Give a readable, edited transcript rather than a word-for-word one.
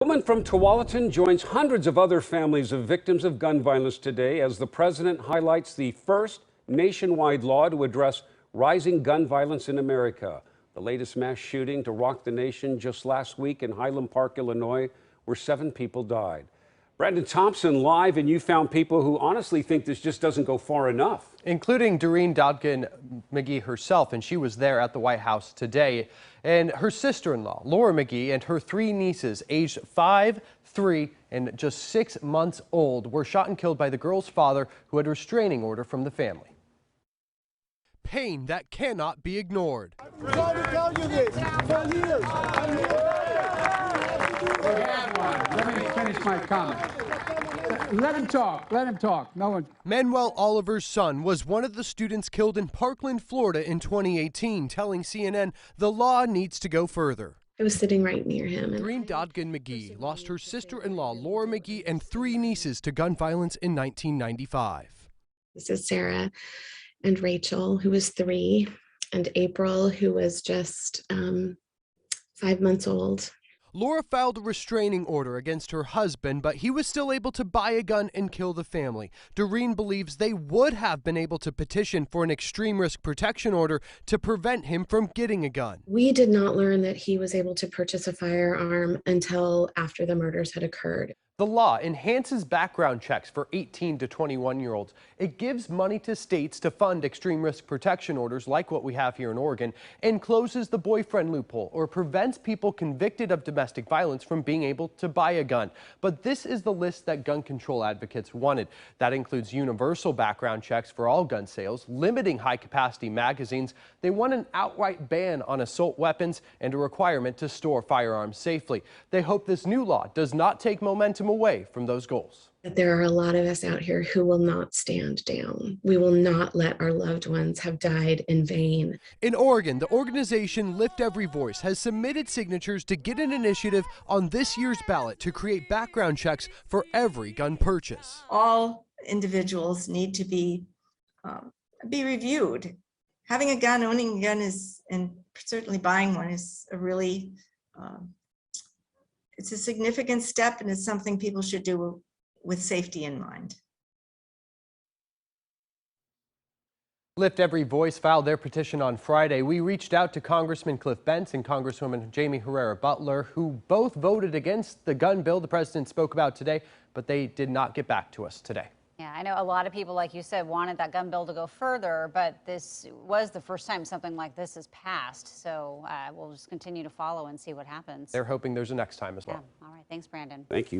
A woman from Tualatin joins hundreds of other families of victims of gun violence today as the president highlights the first nationwide law to address rising gun violence in America. The latest mass shooting to rock the nation just last week in Highland Park, Illinois, where 7 people died. Brandon Thompson live, and you found people who honestly think this just doesn't go far enough. Including Doreen Dodgen McGee herself, and she was there at the White House today. And her sister-in-law, Laura McGee, and her 3 nieces, aged 5, 3, and just 6 months old, were shot and killed by the girl's father, who had a restraining order from the family. Pain that cannot be ignored. I'm trying to tell you this for years. Let me finish my comment. Let him talk. Let him talk. No one. Manuel Oliver's son was one of the students killed in Parkland, Florida in 2018, telling CNN the law needs to go further. I was sitting right near him. Doreen Dodgen McGee lost her sister-in-law, Laura McGee, and 3 nieces to gun violence in 1995. This is Sarah and Rachel, who was 3, and April, who was just 5 months old. Laura filed a restraining order against her husband, but he was still able to buy a gun and kill the family. Doreen believes they would have been able to petition for an extreme risk protection order to prevent him from getting a gun. We did not learn that he was able to purchase a firearm until after the murders had occurred. The law enhances background checks for 18 to 21-year-olds. It gives money to states to fund extreme risk protection orders like what we have here in Oregon, and closes the boyfriend loophole, or prevents people convicted of domestic violence from being able to buy a gun. But this is the list that gun control advocates wanted. That includes universal background checks for all gun sales, limiting high-capacity magazines. They want an outright ban on assault weapons and a requirement to store firearms safely. They hope this new law does not take momentum away from those goals. But there are a lot of us out here who will not stand down. We will not let our loved ones have died in vain. In Oregon, the organization Lift Every Voice has submitted signatures to get an initiative on this year's ballot to create background checks for every gun purchase. All individuals need to be reviewed. Having a gun, owning a gun is, and certainly buying one is a really it's a significant step, and it's something people should do with safety in mind. Lift Every Voice filed their petition on Friday. We reached out to Congressman Cliff Bentz and Congresswoman Jaime Herrera Beutler, who both voted against the gun bill the president spoke about today, but they did not get back to us today. Yeah, I know a lot of people, like you said, wanted that gun bill to go further, but this was the first time something like this has passed. So we'll just continue to follow and see what happens. They're hoping there's a next time as well. Yeah. All right. Thanks, Brandon. Thank you.